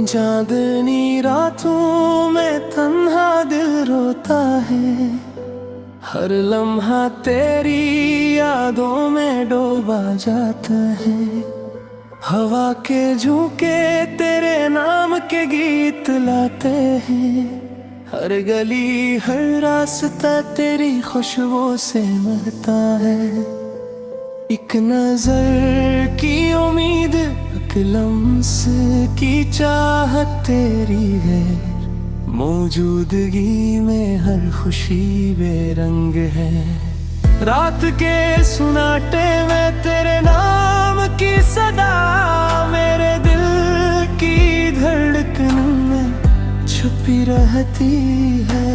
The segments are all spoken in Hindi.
चांदनी रातों में तन्हा दिल रोता है, हर लम्हा तेरी यादों में डूबा जाता है। हवा के झोंके तेरे नाम के गीत लाते हैं, हर गली हर रास्ता तेरी खुशबू से महकता है। एक नजर की उम्मीद, एक लम्स की चाहत तेरी है, मौजूदगी में हर खुशी बेरंग है। रात के सुनाटे में तेरे नाम की सदा मेरे दिल की धड़कन में छुपी रहती है।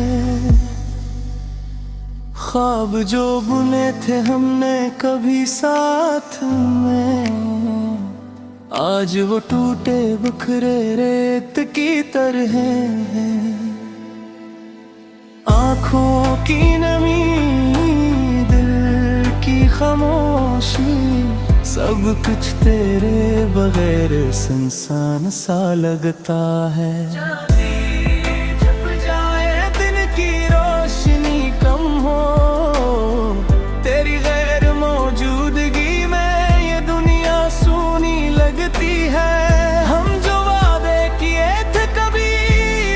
ख्वाब जो बुने थे हमने कभी साथ में, आज वो टूटे बिखरे रेत की तरह हैं। आँखों की नमी, दिल की खामोशी, सब कुछ तेरे बगैर सुनसान सा लगता है। छुप जाए दिन की रोशनी कम हो, तेरी गैर मौजूदगी में ये दुनिया सूनी लगती है। हम जो वादे किए थे कभी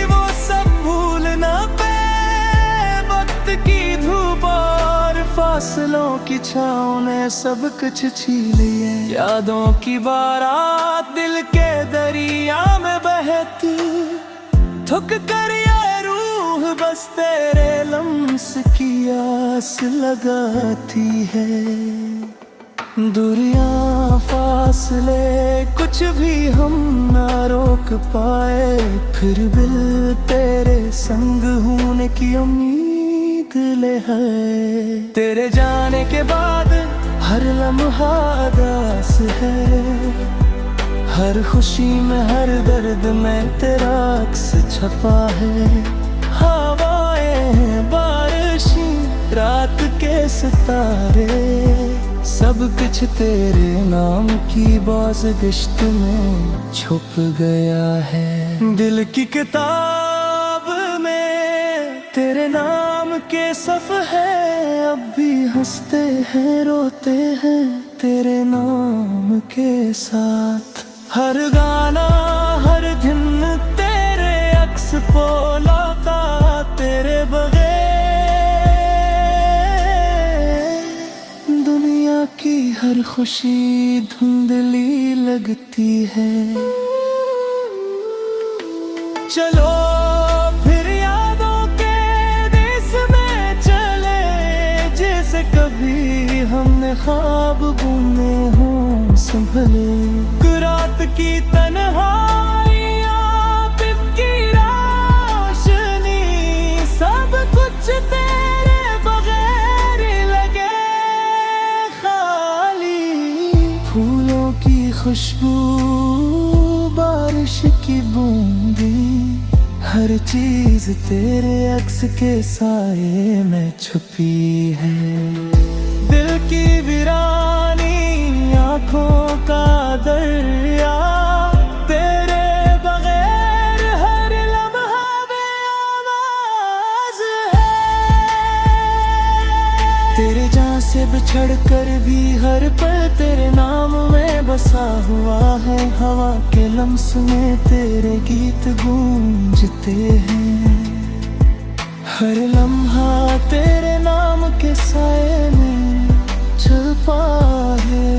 वो सब भूल ना पाए, वक्त की धूप और फासलों की छाँव ने सब कुछ छीन लिए। यादों की बारात दिल के दरिया में बहती, थक कर ये रूह बस तेरे लम्स की आस लगाती है। दूरियां फासले कुछ भी हम ना रोक पाए, फिर दिल तेरे संग होने की उम्मीद ले है। तेरे जाने के बाद हर लम्हा उदास है, हर खुशी में हर दर्द में तेरा अक्स छपा है। हवाएं, बारिशें, रात के सितारे, सब कुछ तेरे नाम की बाज़गिश्त में छुप गया है। दिल की किताब में तेरे नाम के सफ़हे अब भी हंसते हैं रोते हैं तेरे नाम के साथ। हर गाना हर दिन तेरे अक्स को लौटा, तेरे बगैर दुनिया की हर खुशी धुंधली लगती है। चलो फिर यादों के देश में चले, जैसे कभी हमने ख्वाब बुने हों संभले। रात की तन्हाइयाँ, दिन की रोशनी, सब कुछ तेरे बगैर लगे खाली। फूलों की खुशबू, बारिश की बूंदी, हर चीज तेरे अक्स के साए में छुपी है। दिल की वीरानी, आँखों का दरिया, तेरे बगैर हर लम्हा बेआवाज़ है। तेरे जान से बिछड़ कर भी हर पल तेरे नाम में बसा हुआ है। हवा के लम्स में तेरे गीत गूंजते हैं, हर लम्हा तेरे नाम के साए में छुपा है।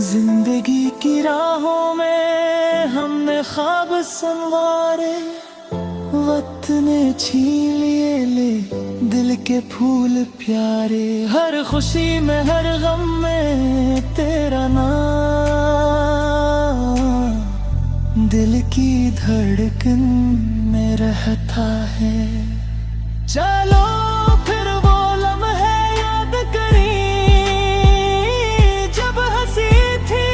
जिंदगी की राहों में हमने ख्वाब संवारे, वक्त ने छीन लिए ले दिल के फूल प्यारे। हर खुशी में हर गम में तेरा नाम दिल की धड़कन में रहता है। चलो फिर वो लम्हे याद करें, जब हंसी थी,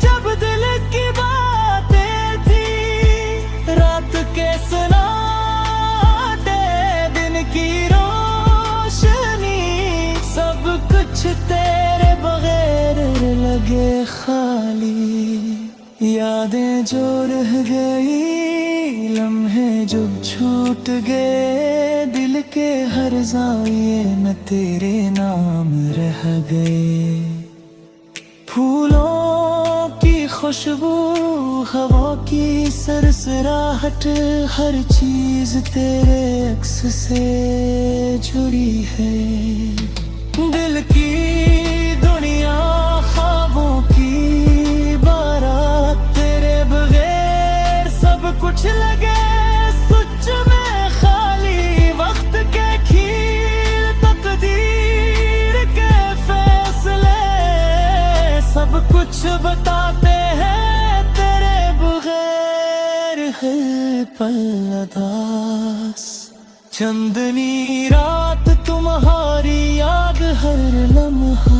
जब दिल की बातें थी। रात के सन्नाटे, दिन की रोशनी, सब कुछ तेरे बगैर लगे खाली। यादें जो रह गई, लम्हे जो छूट गए, दिल के हर जाविये में तेरे नाम रह गए। फूलों की खुशबू, हवा की सरसराहट, हर चीज तेरे अक्स से जुड़ी है। दिल की दुनिया, ख्वाबों की बारात, तेरे बगैर सब कुछ लगे सच में खाली। वक्त के खील, तकदीर के फैसले, सब कुछ बताते हैं तेरे बगैर है पल अदास। चंदनी रात तुम्हारी याद, हर लम्हा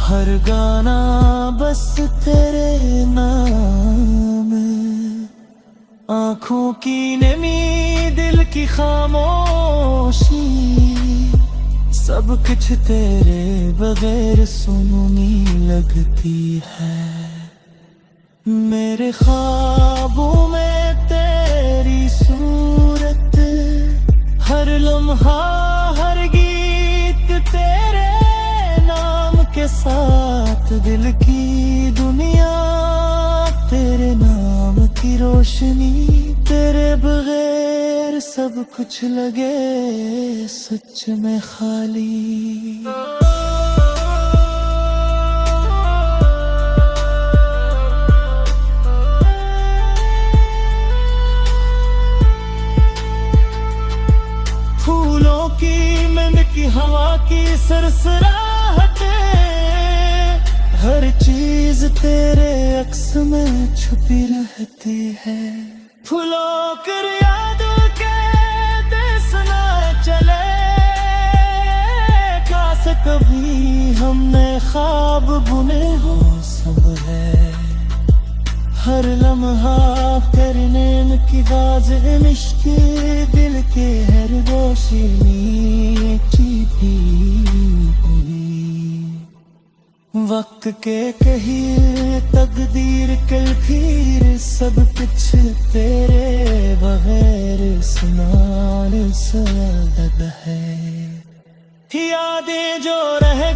हर गाना बस तेरे नाम। आँखों की नमी, दिल की खामोशी, सब कुछ तेरे बगैर सुनी लगती है। मेरे ख्वाबों में तेरी सूरत, हर लम्हा हर गीत तेरे नाम के साथ। दिल की दुनिया, तेरे नाम की रोशनी, तेरे बगैर सब कुछ लगे सच में खाली। फूलों की महक की, हवा की सरसराहट, हर चीज तेरे अक्स में छुपी रहती है। फूलों कर यादों के देश ना चले, काश कभी हमने ख्वाब बुने हो सब है। हर लम्हा करने की बाज़ मिश्क, दिल के हर रोशनी छिपी हुई। वक्त के कही तकदीर कल फिर, सब कुछ तेरे बगैर सुनान सद है। यादें जो रह